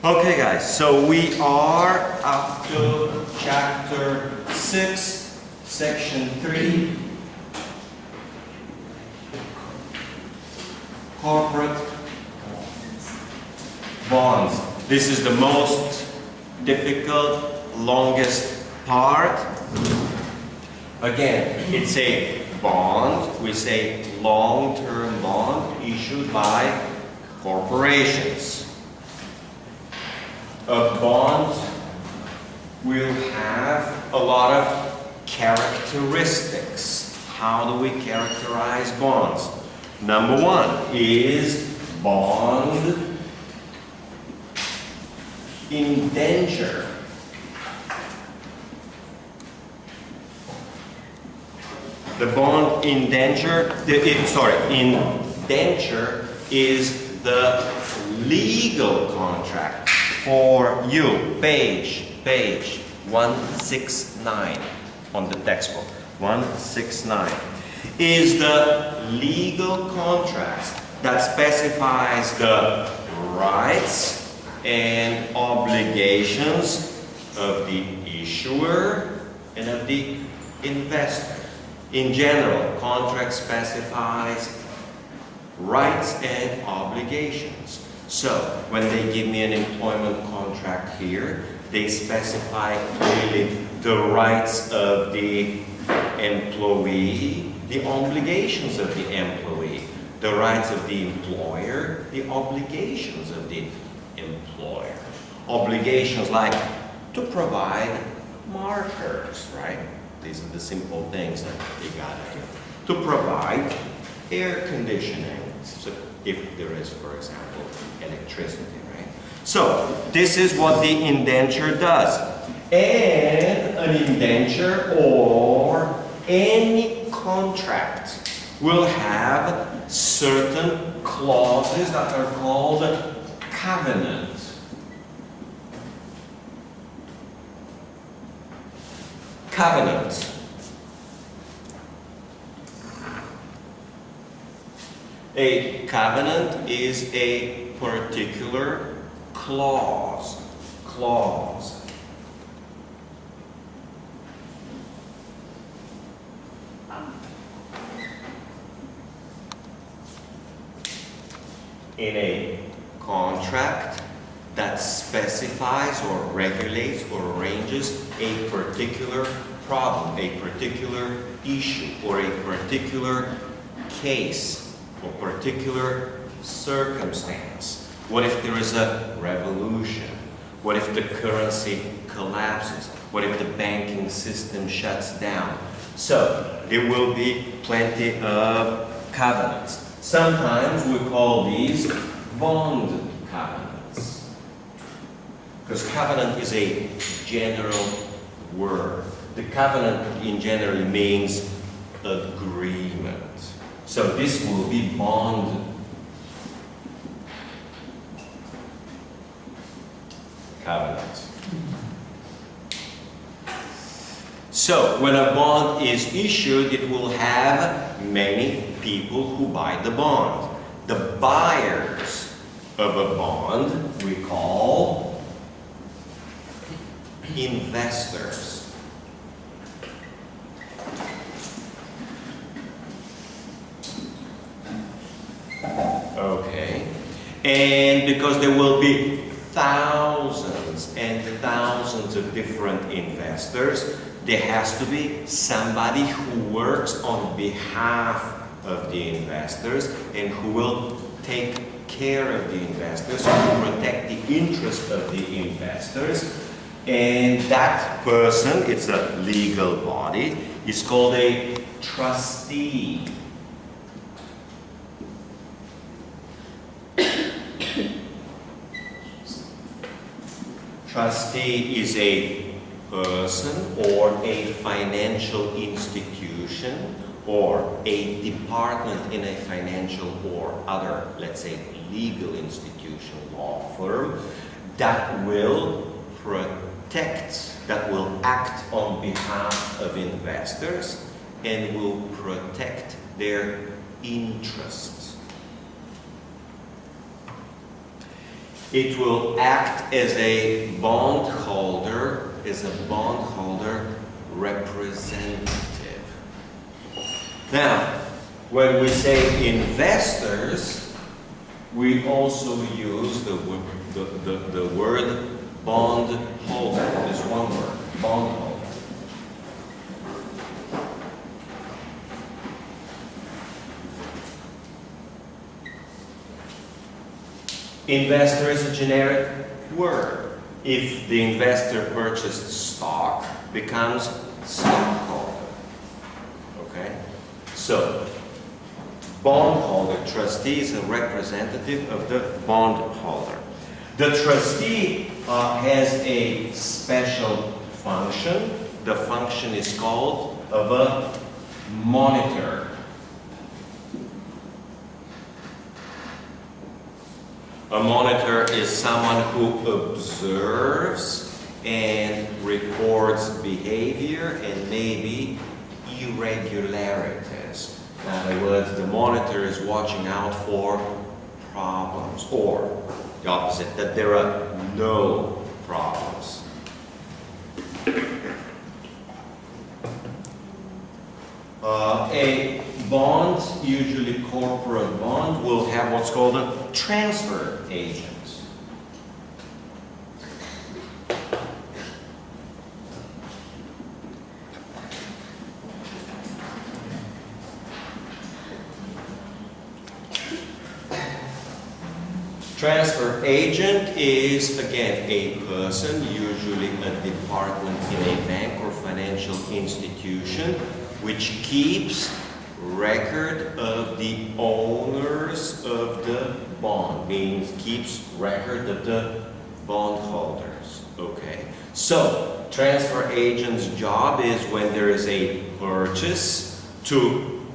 Okay guys, so we are up to chapter 6, section 3, corporate bonds. This is the most difficult, longest part. Again, it's a bond, we say long-term bond issued by corporations. A bond will have a lot of characteristics. How do we characterize bonds? Number one is bond indenture. The bond indenture, indenture is the legal contract. For you, page 169 on the textbook, 169, is the legal contract that specifies the rights and obligations of the issuer and of the investor. In general, contract specifies rights and obligations. So, when they give me an employment contract here, they specify clearly the rights of the employee, the obligations of the employee, the rights of the employer, the obligations of the employer. Obligations like to provide markers, right? These are the simple things that they gotta do. To provide air conditioning, so if there is, for example, electricity, right? So, this is what the indenture does. And an indenture or any contract will have certain clauses that are called covenants. Covenants. A covenant is a particular clause. In a contract that specifies or regulates or arranges a particular problem, a particular issue, or a particular case, or particular circumstance. What if there is a revolution? What if the currency collapses? What if the banking system shuts down? So, there will be plenty of covenants. Sometimes we call these bond covenants. Because covenant is a general word. The covenant in general means agreement. So this will be bond covenant. So when a bond is issued, it will have many people who buy the bond. The buyers of a bond we call investors. Okay, and because there will be thousands and thousands of different investors, there has to be somebody who works on behalf of the investors and who will take care of the investors, who will protect the interest of the investors. And that person, it's a legal body, is called a trustee. Trustee is a person or a financial institution or a department in a financial or other, let's say, legal institution, law firm, that will protect, that will act on behalf of investors and will protect their interests. it will act as a bondholder, representative. Now, when we say investors, we also use the word bondholder. There's one word, bondholder. Investor is a generic word. If the investor purchased stock, becomes stockholder. Okay? So, bondholder, trustee is a representative of the bondholder. The trustee has a special function. The function is called of a monitor. A monitor is someone who observes and records behavior and maybe irregularities. In other words, the monitor is watching out for problems, or the opposite, that there are no problems. A bond, usually corporate bond, will have what's called a transfer agent. Transfer agent is, again, a person, usually a department in a bank or financial institution, which keeps record of the owners of the bond, means keeps record of the bondholders. Okay, so transfer agent's job is when there is a purchase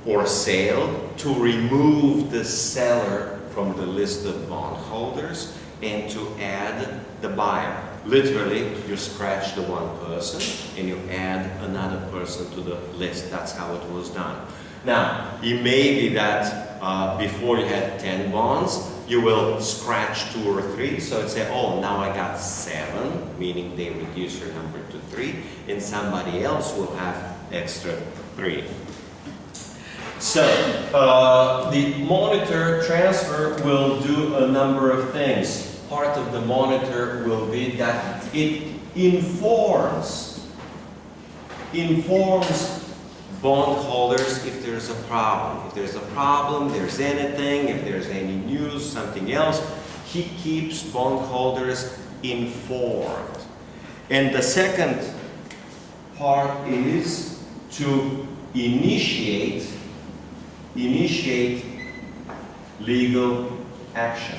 or sale to remove the seller from the list of bondholders and to add the buyer. Literally, you scratch the one person and you add another person to the list. That's how it was done. Now, it may be that before you had 10 bonds, you will scratch 2 or 3. So it'd say, oh, now I got 7, meaning they reduce your number to 3, and somebody else will have extra 3. So, the monitor transfer will do a number of things. Part of the monitor will be that it informs bondholders if there's a problem. If there's a problem, there's anything, if there's any news, something else, he keeps bondholders informed. And the second part is to initiate legal action.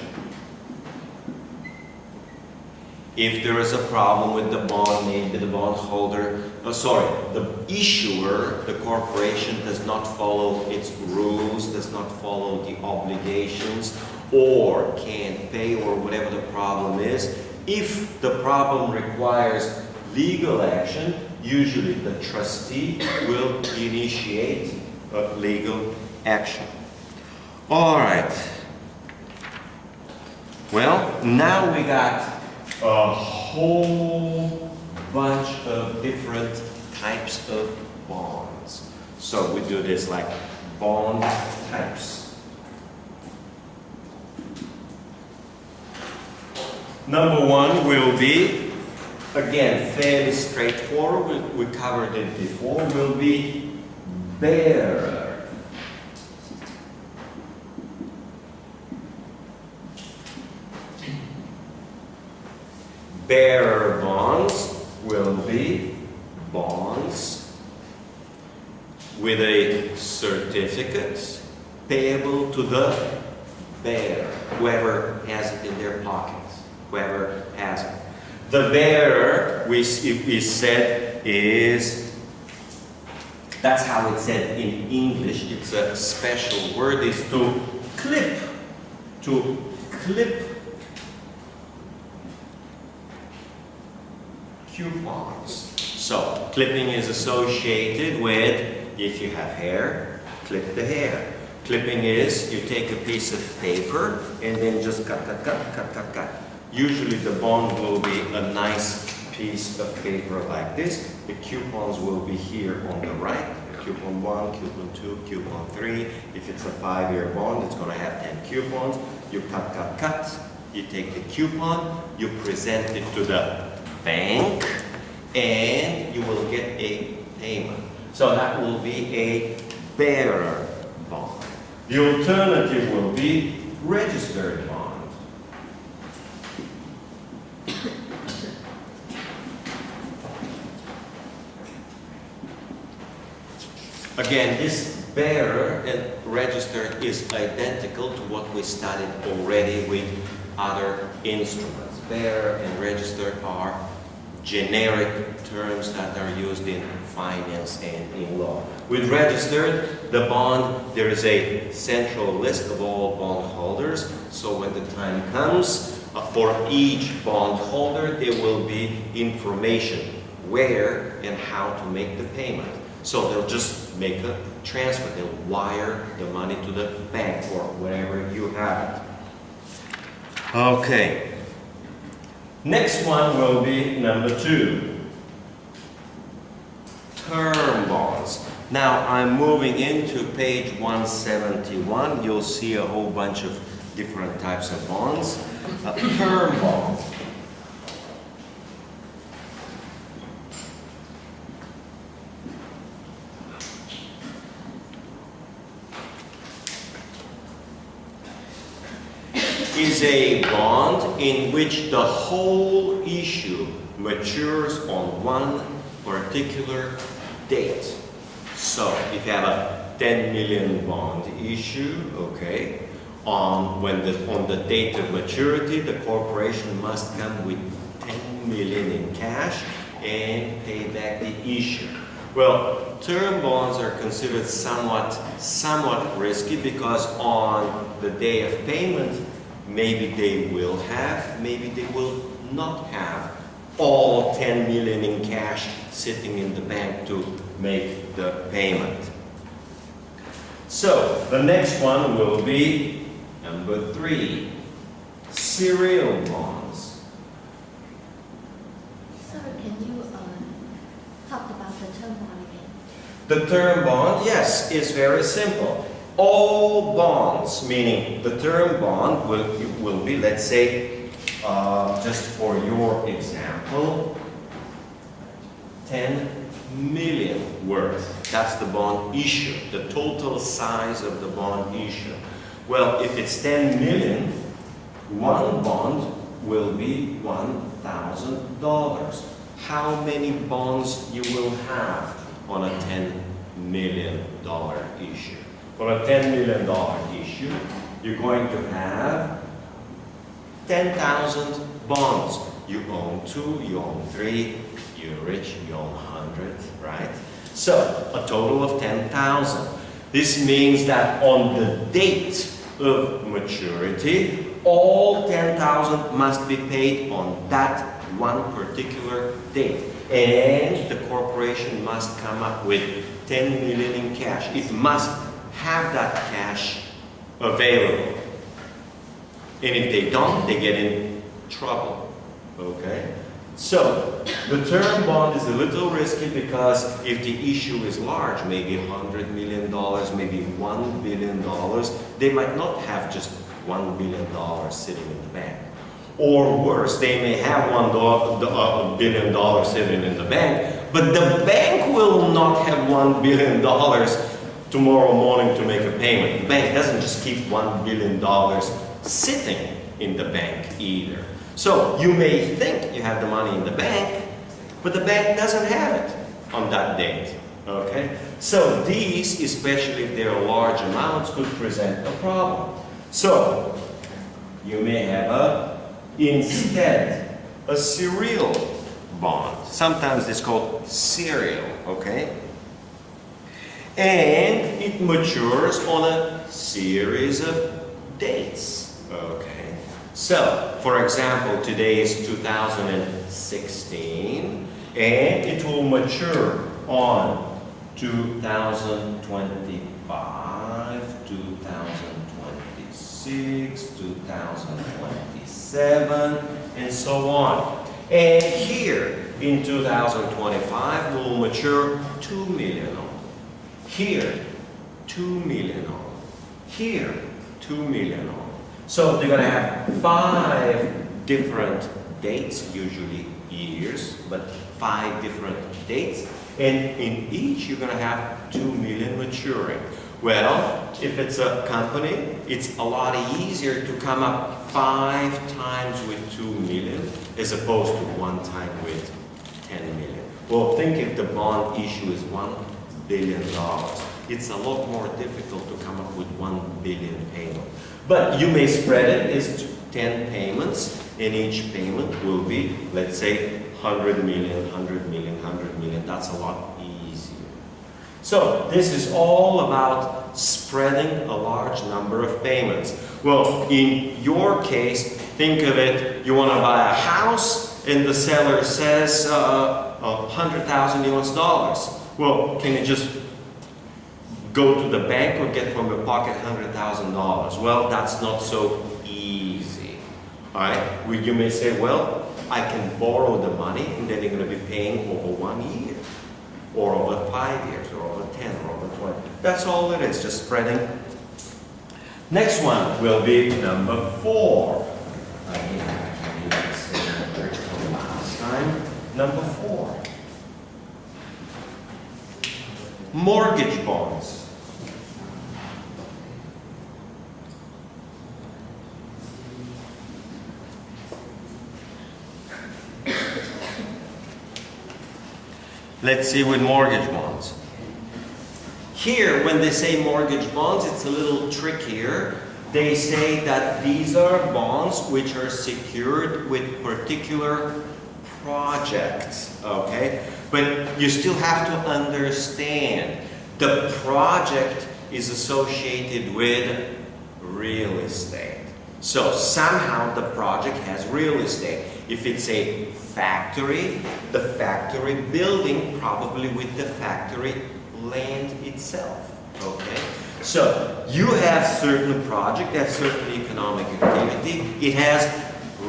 If there is a problem with the bond, maybe the bondholder, the issuer, the corporation, does not follow its rules, does not follow the obligations, or can't pay, or whatever the problem is. If the problem requires legal action, usually the trustee will initiate legal action. All right. Well, now we got a whole bunch of different types of bonds. So we do this like bond types. Number one will be, again, fairly straightforward. We covered it before. Will be bearer. Bearer bonds will be bonds with a certificate payable to the bearer, whoever has it in their pockets, whoever has it. The bearer, we said, is, that's how it's said in English, it's a special word, is to clip coupons. So, clipping is associated with, if you have hair, clip the hair. Clipping is, you take a piece of paper and then just cut. Usually the bond will be a nice piece of paper like this. The coupons will be here on the right. Coupon 1, coupon 2, coupon 3. If it's a 5-year bond, it's going to have 10 coupons. You cut. You take the coupon, you present it to the bank, and you will get a payment. So that will be a bearer bond. The alternative will be registered bond. Again, this bearer and registered is identical to what we studied already with other instruments. Bearer and registered are generic terms that are used in finance and in law. With registered, the bond, there is a central list of all bondholders. So when the time comes, for each bondholder, there will be information where and how to make the payment. So they'll just make a transfer. They'll wire the money to the bank or wherever you have it. Okay. Next one will be number 2. Term bonds. Now I'm moving into page 171. You'll see a whole bunch of different types of bonds. A term bond. Is a bond in which the whole issue matures on one particular date. So if you have a 10 million bond issue, okay, on the date of maturity, the corporation must come with 10 million in cash and pay back the issue. Well, term bonds are considered somewhat risky because on the day of payment, maybe they will have, maybe they will not have all 10 million in cash sitting in the bank to make the payment. So, the next one will be number 3, serial bonds. Sir, can you talk about the term bond again? The term bond, yes, is very simple. All bonds, meaning the term bond will be, let's say, just for your example, 10 million worth. That's the bond issue, the total size of the bond issue. Well, if it's 10 million, one bond will be $1,000. How many bonds you will have on a $10 million issue? For a $10 million issue, you're going to have 10,000 bonds. You own 2, you own 3, you're rich, you own 100, right? So, a total of 10,000. This means that on the date of maturity, all 10,000 must be paid on that one particular date. And the corporation must come up with 10 million in cash. It must have that cash available. And if they don't, they get in trouble. Okay? So, the term bond is a little risky because if the issue is large, maybe $100 million, maybe $1 billion, they might not have just $1 billion sitting in the bank. Or worse, they may have $1 billion sitting in the bank, but the bank will not have $1 billion tomorrow morning to make a payment. The bank doesn't just keep $1 billion sitting in the bank either. So you may think you have the money in the bank, but the bank doesn't have it on that date. Okay? So these, especially if they're large amounts, could present a problem. So you may have instead a serial bond. Sometimes it's called serial, okay? And it matures on a series of dates, okay? So, for example, today is 2016, and it will mature on 2025, 2026, 2027, and so on. And here in 2025 will mature 2 million on. Here, 2 million on. Here, 2 million on. So they're going to have 5 different dates, usually years, but 5 different dates. And in each, you're going to have 2 million maturing. Well, if it's a company, it's a lot easier to come up 5 times with 2 million as opposed to 1 time with 10 million. Well, think if the bond issue is $1 billion. It's a lot more difficult to come up with 1 billion payment. But you may spread it as 10 payments, and each payment will be, let's say, 100 million, 100 million, 100 million. That's a lot easier. So this is all about spreading a large number of payments. Well, in your case, think of it, you want to buy a house and the seller says $100,000 US. Well, can you just go to the bank or get from your pocket $100,000? Well, that's not so easy. All right? Well, you may say, well, I can borrow the money and then you're going to be paying over 1 year, or over 5 years, or over 10, or over 20. That's all it is, just spreading. Next one will be number 4. Again, I need to say that from last time. Number 4. Mortgage bonds. Let's see with mortgage bonds. Here, when they say mortgage bonds, it's a little trickier. They say that these are bonds which are secured with particular projects, okay? But you still have to understand the project is associated with real estate. So somehow the project has real estate. If it's a factory, the factory building probably with the factory land itself, okay? So you have certain project, that certain economic activity, it has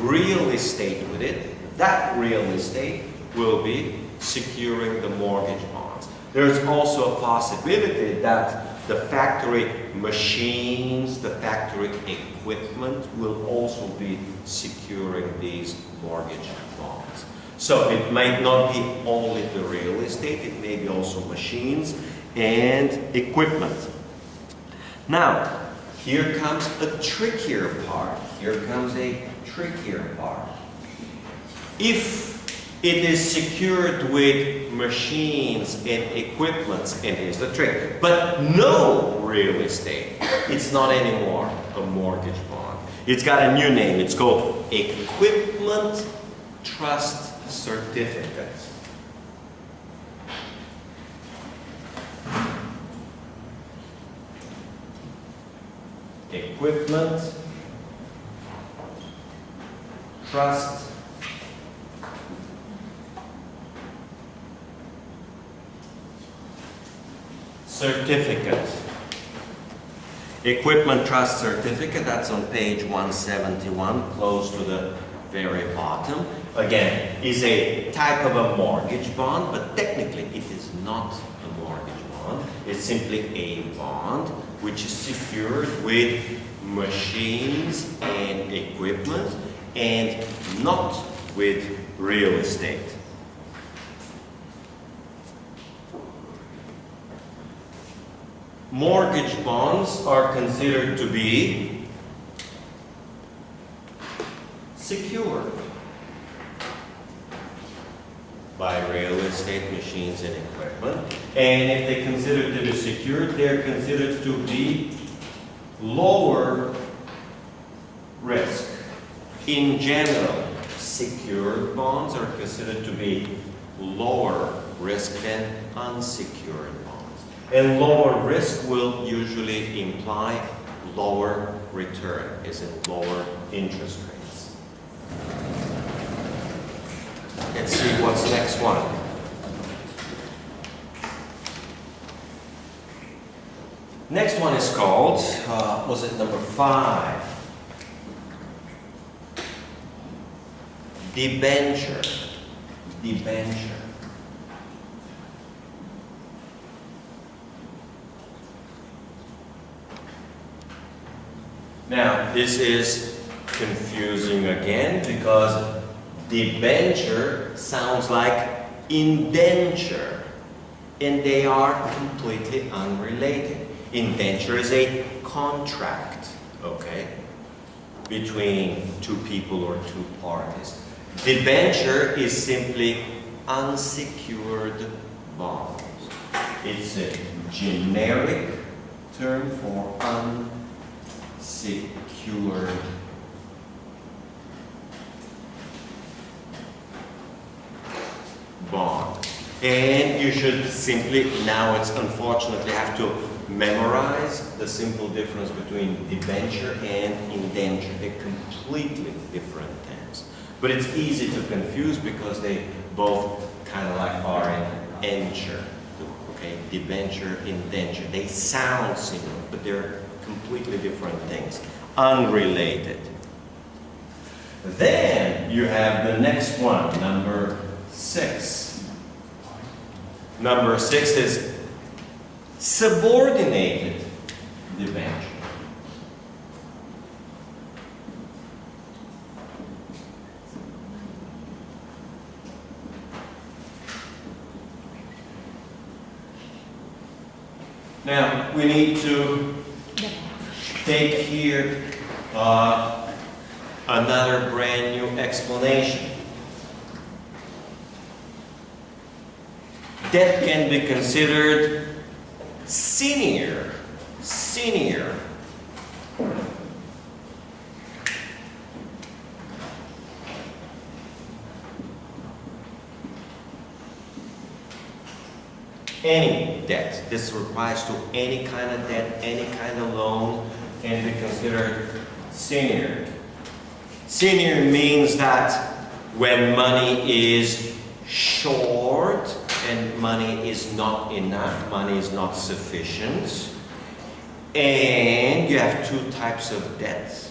real estate with it. That real estate will be securing the mortgage bonds. There's also a possibility that the factory machines, the factory equipment will also be securing these mortgage bonds. So it might not be only the real estate, it may be also machines and equipment. Now, here comes a trickier part. Here comes a trickier part. If it is secured with machines and equipment, and here's the trick, but no real estate, it's not anymore a mortgage bond. It's got a new name. It's called Equipment Trust Certificate. Equipment Trust Certificate. Equipment Trust Certificate, that's on page 171, close to the very bottom. Again, is a type of a mortgage bond, but technically it is not a mortgage bond. It's simply a bond which is secured with machines and equipment and not with real estate. Mortgage bonds are considered to be secured by real estate, machines, and equipment. And if they're considered to be secured, they're considered to be lower risk. In general, secured bonds are considered to be lower risk than unsecured bonds. And lower risk will usually imply lower return, as in lower interest rates. Let's see what's next one. Next one is called, was it number 5? debenture, debenture. Now, this is confusing again because debenture sounds like indenture, and they are completely unrelated. Indenture is a contract, okay, between two people or two parties. Debenture is simply unsecured bonds. It's a generic term for unsecured bond. And you should simply, now it's unfortunately have to memorize the simple difference between debenture and indenture. They're completely different things. But it's easy to confuse because they both kind of like are an enture. Okay, debenture, indenture. They sound similar, but they're completely different things. Unrelated. Then you have the next one, number 6. Number 6 is subordinated debenture. Now, we need to take here another brand new explanation. Debt can be considered senior. Senior. Any debt. This applies to any kind of debt, any kind of loan, can be considered senior. Senior means that when money is short and money is not enough, money is not sufficient, and you have two types of debts.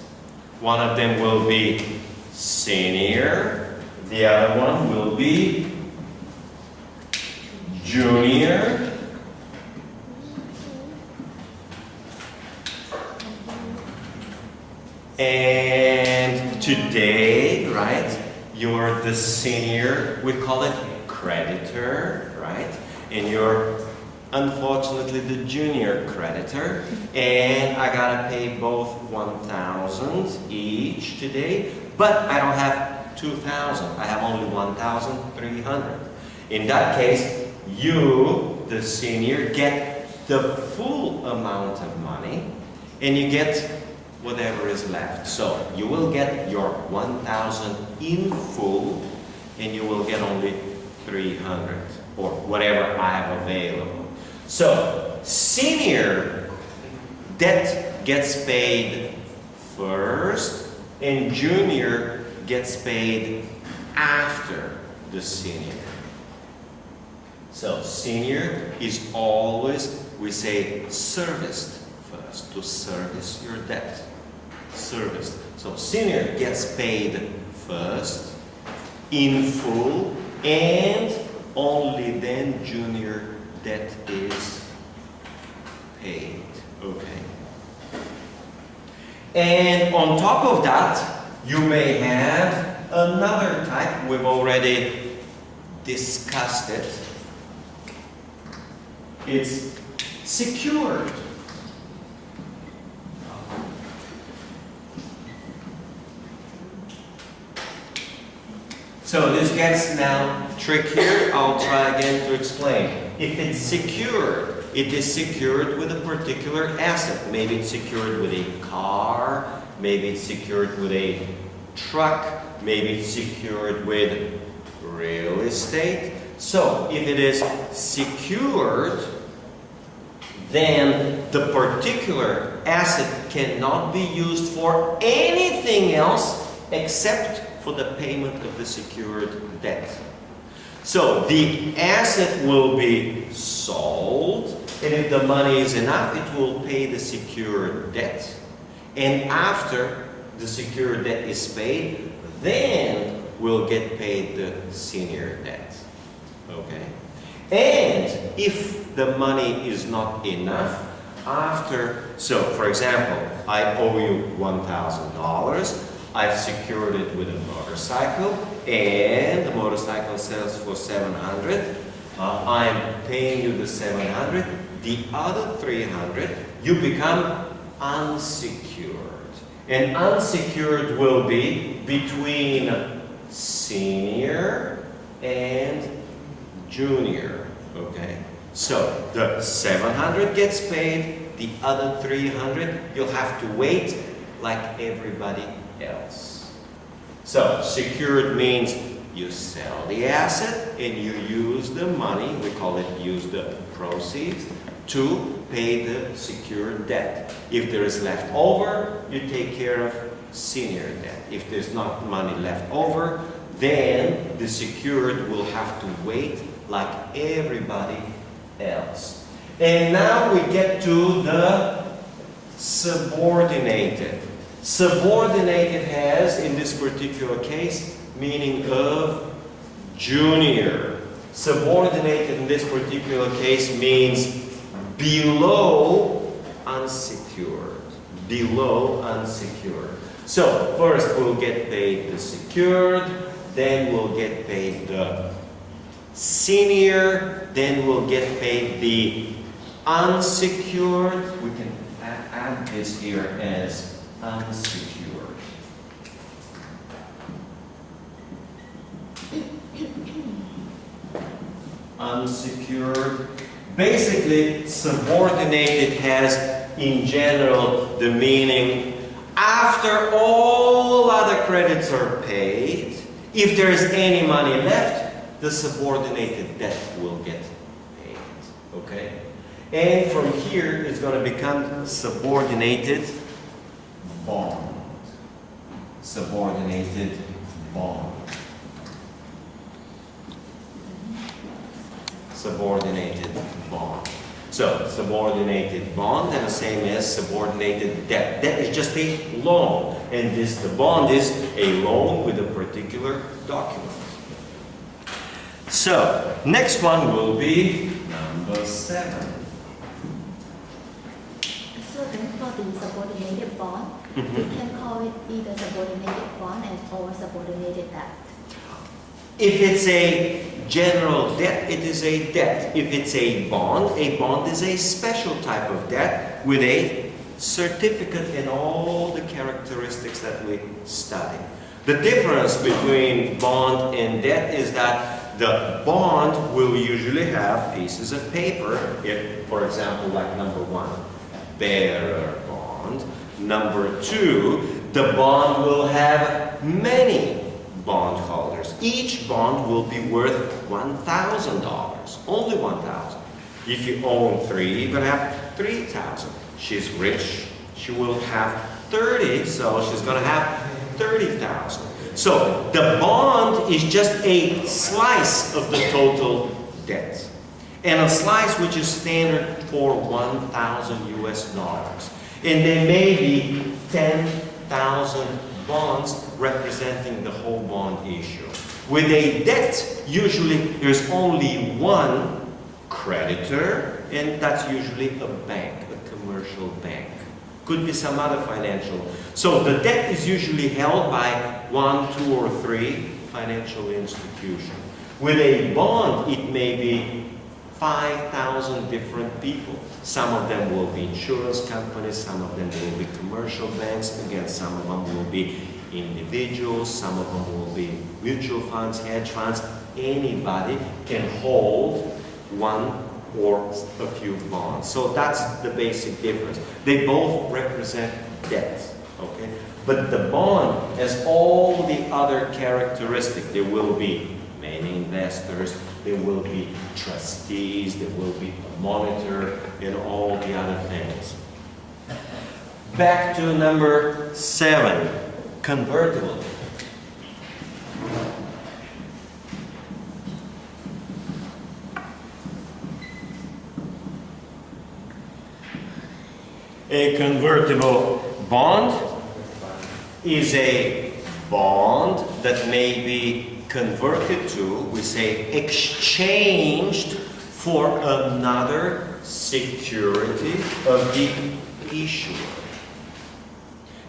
One of them will be senior, the other one will be junior. And today, right, you're the senior, we call it creditor, right? And you're unfortunately the junior creditor. And I gotta pay both 1,000 each today, but I don't have 2,000. I have only 1,300. In that case, you, the senior, get the full amount of money, and you get whatever is left. So you will get your 1,000 in full, and you will get only 300, or whatever I have available. So senior debt gets paid first, and junior gets paid after the senior. So senior is always, we say, serviced first, to service your debt. Serviced. So senior gets paid first, in full, and only then junior debt is paid. Okay. And on top of that, you may have another type. We've already discussed it. It's secured. So this gets now trickier. I'll try again to explain. If it's secured, it is secured with a particular asset. Maybe it's secured with a car, maybe it's secured with a truck, maybe it's secured with real estate. So if it is secured, then the particular asset cannot be used for anything else except for the payment of the secured debt. So the asset will be sold, and if the money is enough, it will pay the secured debt. And after the secured debt is paid, then will get paid the senior debt. Okay? And if the money is not enough, so for example, I owe you $1,000, I've secured it with a motorcycle, and the motorcycle sells for $700. I'm paying you the $700. The other $300, you become unsecured. And unsecured will be between senior and junior. Okay? So the 700 gets paid, the other 300 you'll have to wait like everybody else. So secured means you sell the asset and you use the money, we call it use the proceeds, to pay the secured debt. If there is left over, you take care of senior debt. If there's not money left over, then the secured will have to wait like everybody else. And now we get to the subordinated. Subordinated has, in this particular case, meaning of junior. Subordinated in this particular case means below unsecured. Below unsecured. So first we'll get paid the secured, then we'll get paid the senior, then we'll get paid the unsecured. We can add this here as unsecured. Unsecured. Basically, subordinated has, in general, the meaning after all other credits are paid, if there is any money left, the subordinated debt will get paid. Okay? And from here, it's going to become subordinated bond. Subordinated bond. Subordinated bond. So, subordinated bond and the same as subordinated debt. Debt is just a loan, and the bond is a loan with a particular document. So, next one will be number 7. So then for the subordinated bond, we can call it either subordinated bond or subordinated debt. If it's a general debt, it is a debt. If it's a bond is a special type of debt with a certificate and all the characteristics that we study. The difference between bond and debt is that the bond will usually have pieces of paper, if, for example, like number 1, bearer bond. Number 2, the bond will have many bondholders. Each bond will be worth $1,000, only $1,000. If you own 3, you're going to have 3,000. She's rich, she will have 30, so she's going to have 30,000. So the bond is just a slice of the total debt, and a slice which is standard for 1,000 US dollars. And there may be 10,000 bonds representing the whole bond issue. With a debt, usually there's only one creditor, and that's usually a bank, a commercial bank. Could be some other financial. So the debt is usually held by 1, 2, or 3 financial institutions. With a bond, it may be 5,000 different people. Some of them will be insurance companies, some of them will be commercial banks, again, some of them will be individuals, some of them will be mutual funds, hedge funds. Anybody can hold one or a few bonds. So that's the basic difference. They both represent debt, okay? But the bond has all the other characteristics. There will be many investors, there will be trustees, there will be a monitor, and all the other things. Back to number 7, convertible. A convertible bond is a bond that may be converted to, we say, exchanged for another security of the issuer.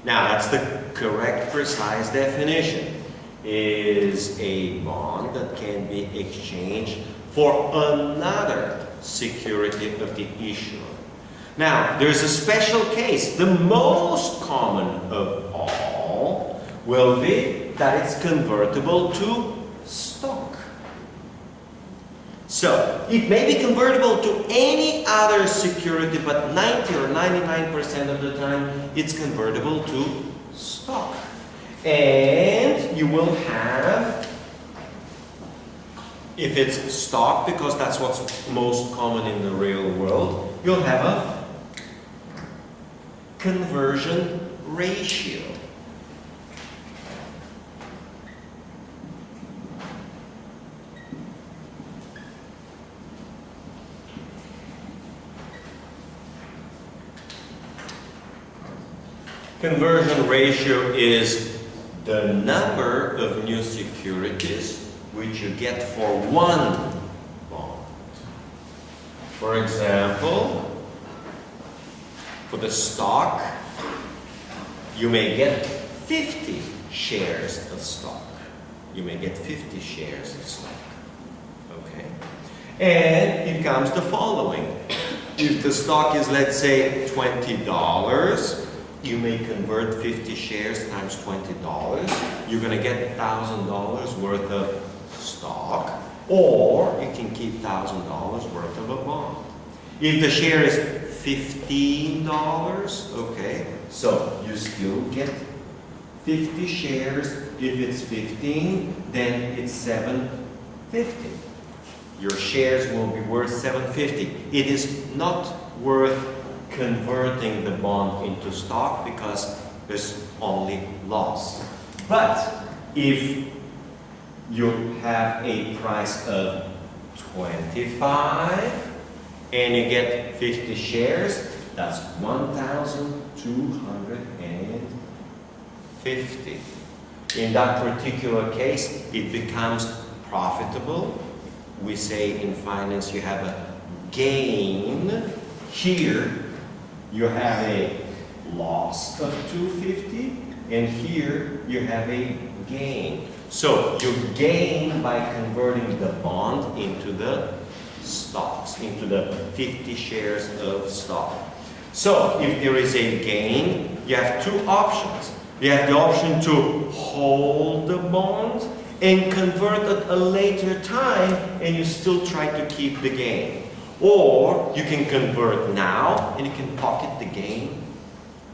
Now, that's the correct, precise definition. Is a bond that can be exchanged for another security of the issuer. Now, there's a special case. The most common of all will be that it's convertible to stock. So, it may be convertible to any other security, but 90 or 99% of the time, it's convertible to stock. And you will have, if it's stock, because that's what's most common in the real world, you'll have a conversion ratio. Conversion ratio is the number of new securities which you get for one bond. For example, for the stock, you may get 50 shares of stock. You may get 50 shares of stock. Okay? And it comes the following. If the stock is, let's say, $20, you may convert 50 shares times $20. You're going to get $1,000 worth of stock, or you can keep $1,000 worth of a bond. If the share is $15, okay, so you still get 50 shares. If it's 15, then it's $7.50. Your shares will be worth $7.50. It is not worth converting the bond into stock because there's only loss. But if you have a price of 25 and you get 50 shares, that's 1,250. In that particular case, it becomes profitable. We say in finance you have a gain. Here you have a loss of 250, and here you have a gain. So you gain by converting the bond into the stocks, into the 50 shares of stock. So if there is a gain, you have two options. You have the option to hold the bond and convert at a later time, and you still try to keep the gain. Or you can convert now and you can pocket the gain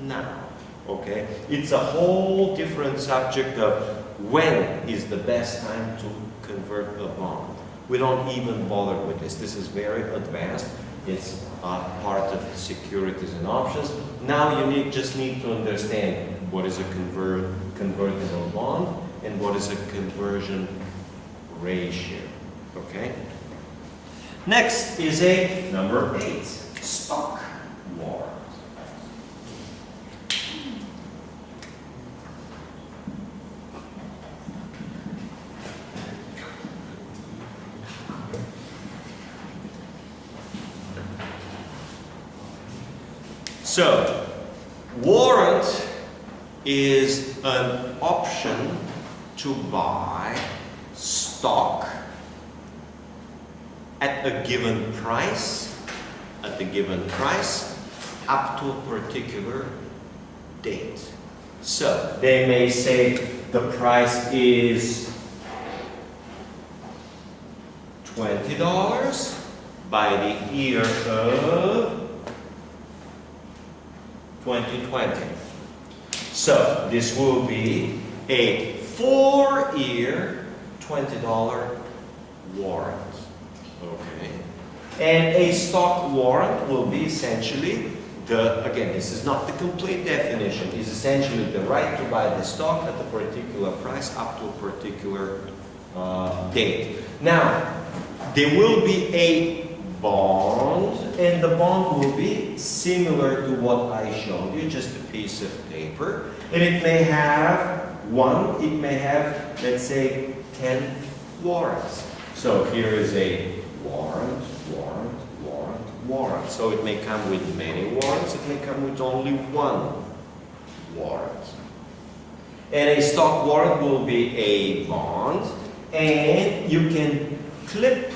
now. Okay? It's a whole different subject of when is the best time to convert a bond. We don't even bother with this. This is very advanced. It's part of securities and options. Now you just need to understand what is a convertible bond and what is a conversion ratio. Okay? Next is a number 8, stock warrant. So, warrant is an option to buy stock at a given price, up to a particular date. So they may say the price is $20 by the year of 2020. So this will be a 4-year $20 warrant. Okay. And a stock warrant will be essentially again, this is not the complete definition, is essentially the right to buy the stock at a particular price up to a particular date. Now, there will be a bond, and the bond will be similar to what I showed you, just a piece of paper, and it may have one, it may have, let's say, 10 warrants. So here is a warrant, warrant, warrant, warrant. So it may come with many warrants, it may come with only one warrant. And a stock warrant will be a bond, and you can clip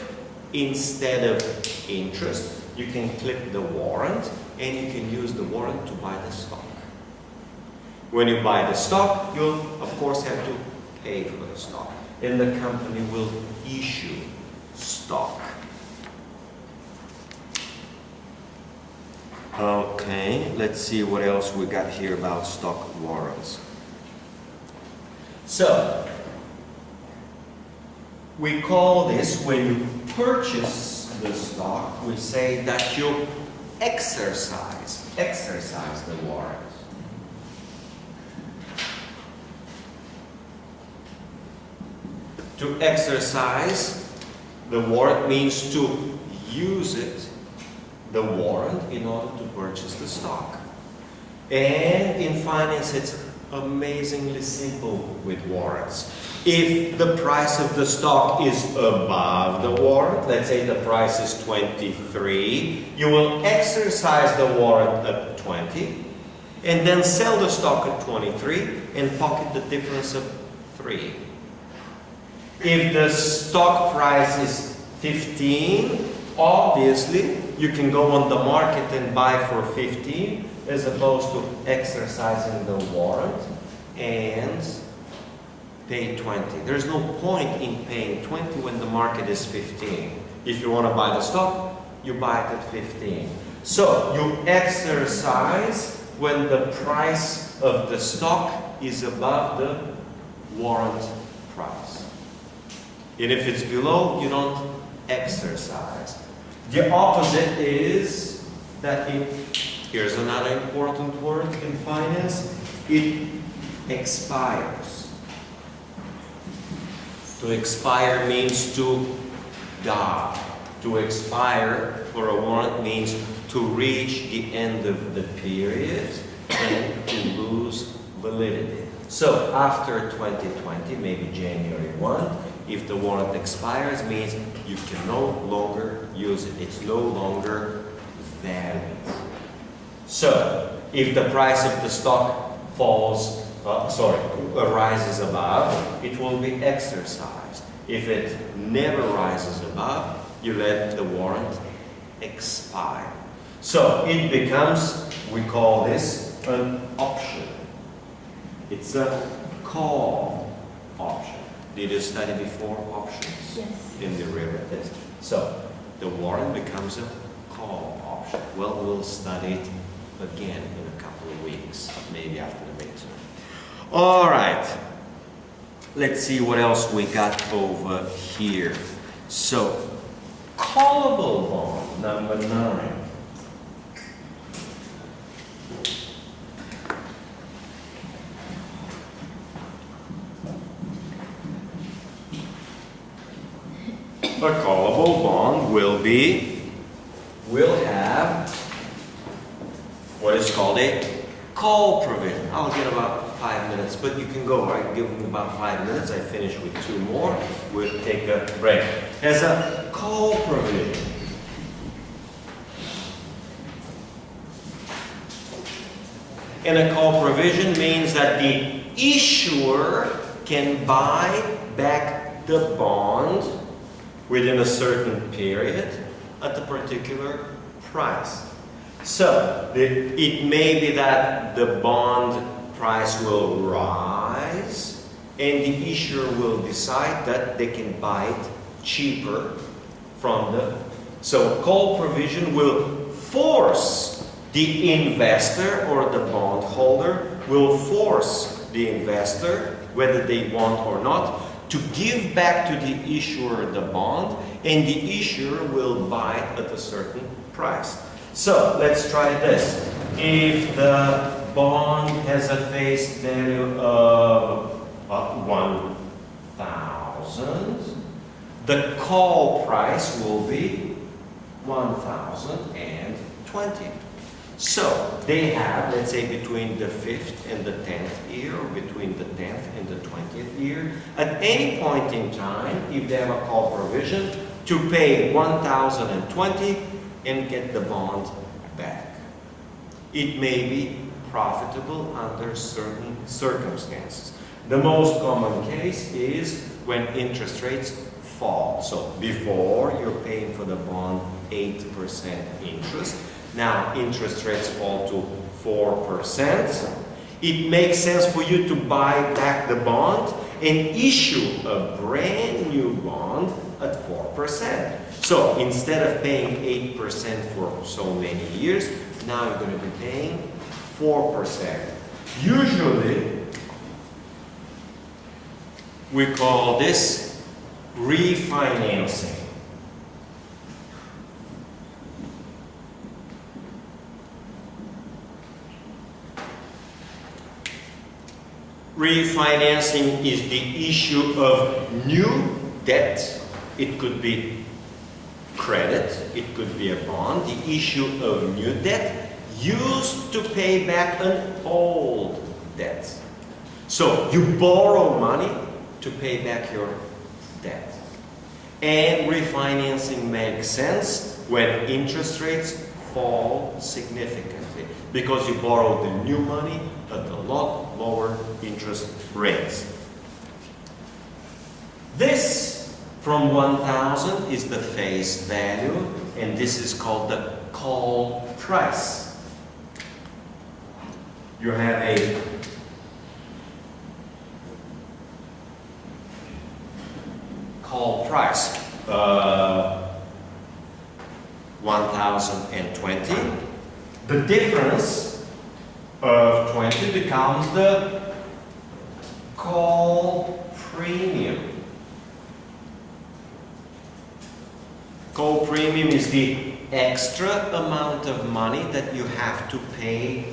instead of interest, you can clip the warrant, and you can use the warrant to buy the stock. When you buy the stock, you'll of course have to pay for the stock, and the company will issue stock. Okay, let's see what else we got here about stock warrants. So, we call this, when you purchase the stock, we say that you exercise the warrant. To exercise the warrant means to use it, the warrant, in order to purchase the stock. And in finance, it's amazingly simple with warrants. If the price of the stock is above the warrant, let's say the price is 23, you will exercise the warrant at 20 and then sell the stock at 23 and pocket the difference of 3. If the stock price is 15, obviously you can go on the market and buy for 15 as opposed to exercising the warrant and pay 20. There's no point in paying 20 when the market is 15. If you want to buy the stock, you buy it at 15. So you exercise when the price of the stock is above the warrant price. And if it's below, you don't exercise. The opposite is that here's another important word in finance, it expires. To expire means to die. To expire for a warrant means to reach the end of the period and to lose validity. So after 2020, maybe January 1, if the warrant expires, means you can no longer use it. It's no longer valid. So if the price of the stock rises above, it will be exercised. If it never rises above, you let the warrant expire. So it becomes, we call this an option. It's a call option. Did you study before options? Yes. In derivatives? So the warrant becomes a call option. Well, we'll study it again in a couple of weeks, maybe after the midterm. All right. Let's see what else we got over here. So, callable bond, number 9. A callable bond will have what is called a call provision. I'll get about 5 minutes, but you can go, right? Give them about 5 minutes. I finish with 2 more. We'll take a break. As a call provision. And a call provision means that the issuer can buy back the bond within a certain period at a particular price. So, it may be that the bond price will rise and the issuer will decide that they can buy it cheaper from the... So, call provision will force the investor or the bondholder will force the investor, whether they want or not, to give back to the issuer the bond, and the issuer will buy it at a certain price. So, let's try this. If the bond has a face value of 1,000, the call price will be 1,020. So they have, let's say, between the 5th and the 10th year, or between the 10th and the 20th year, at any point in time, if they have a call provision, to pay 1,020 and get the bond back. It may be profitable under certain circumstances. The most common case is when interest rates fall. So before you're paying for the bond 8% interest, now interest rates fall to 4%. It makes sense for you to buy back the bond and issue a brand new bond at 4%. So instead of paying 8% for so many years, now you're going to be paying 4%. Usually, we call this refinancing. Refinancing is the issue of new debt. It could be credit, it could be a bond, the issue of new debt used to pay back an old debt. So you borrow money to pay back your debt. And refinancing makes sense when interest rates fall significantly because you borrow the new money at a lot lower interest rates. This from 1,000 is the face value, and this is called the call price. You have a call price, 1,020. The difference of 20 becomes the call premium. Call premium is the extra amount of money that you have to pay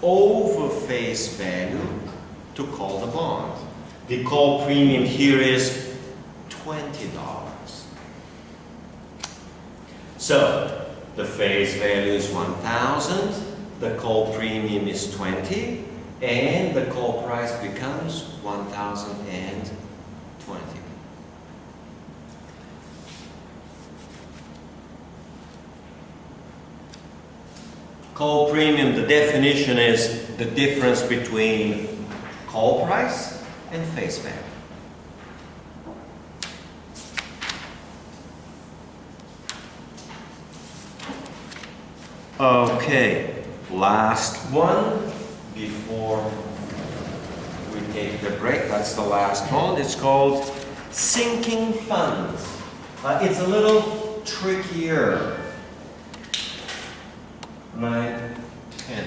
over face value to call the bond. The call premium here is $20. So the face value is 1,000, the call premium is 20, and the call price becomes 1,020. Call premium, the definition is the difference between call price and face value. Okay, last one before we take the break. That's the last one. It's called sinking funds. It's a little trickier. 9, 10.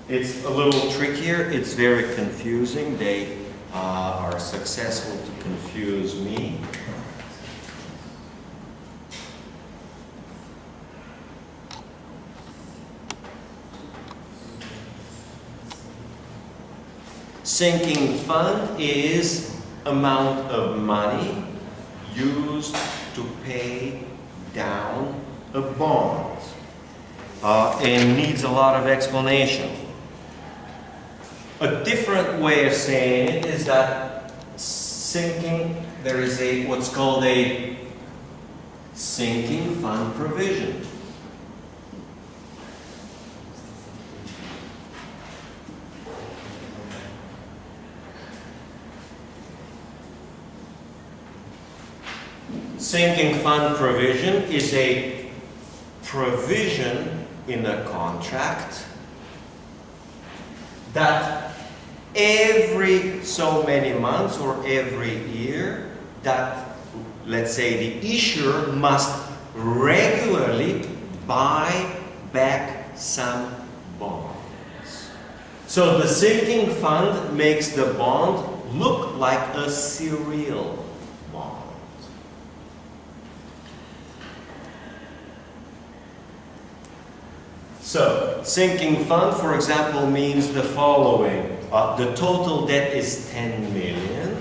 It's a little trickier. It's very confusing. They are successful to confuse me. Sinking fund is amount of money used to pay down a bond and needs a lot of explanation. A different way of saying it is that sinking, there is what's called a sinking fund provision. Sinking fund provision is a provision in a contract that every so many months or every year that, let's say, the issuer must regularly buy back some bonds. So the sinking fund makes the bond look like a serial bond. So, sinking fund, for example, means the following. The total debt is 10 million.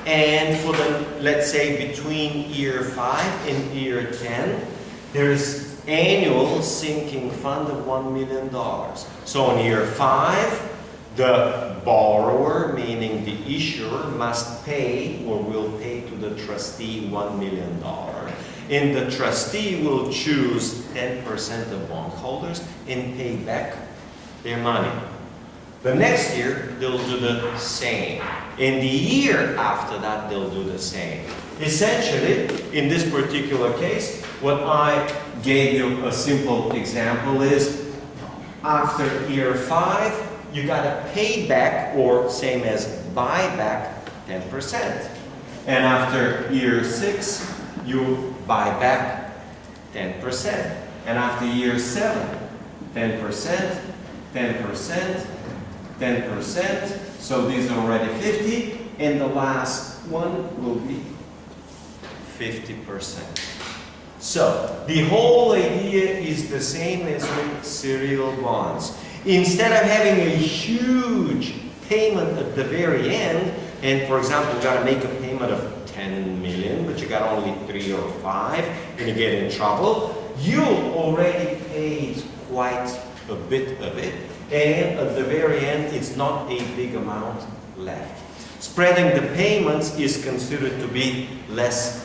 And for the, let's say, between year 5 and year 10, there's annual sinking fund of $1 million. So in year 5, the borrower, meaning the issuer, must pay or will pay to the trustee $1 million. And the trustee will choose 10% of bondholders and pay back their money. The next year, they'll do the same. In the year after that, they'll do the same. Essentially, in this particular case, what I gave you a simple example is, after year 5, you got to pay back, or same as buy back, 10%. And after year 6, you buy back 10%. And after year 7, 10%, 10%, 10%. So these are already 50. And the last one will be 50%. So the whole idea is the same as with serial bonds. Instead of having a huge payment at the very end, and for example, you got to make a payment of 10 million, but you got only 3 or 5, and you get in trouble, you already paid quite a bit of it, and at the very end, it's not a big amount left. Spreading the payments is considered to be less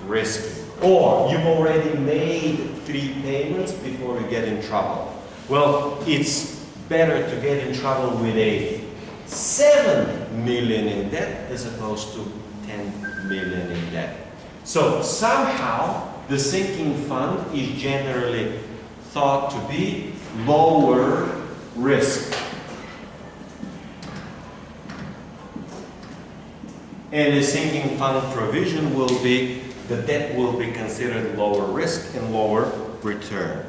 risky. Or you've already made 3 payments before you get in trouble. Well, it's better to get in trouble with a 7 million in debt as opposed to 10 million in debt. So somehow the sinking fund is generally thought to be lower risk. And the sinking fund provision will be, the debt will be considered lower risk and lower return.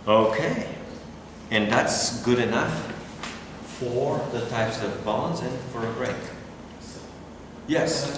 Okay, and that's good enough for the types of bonds and for a break. Yes?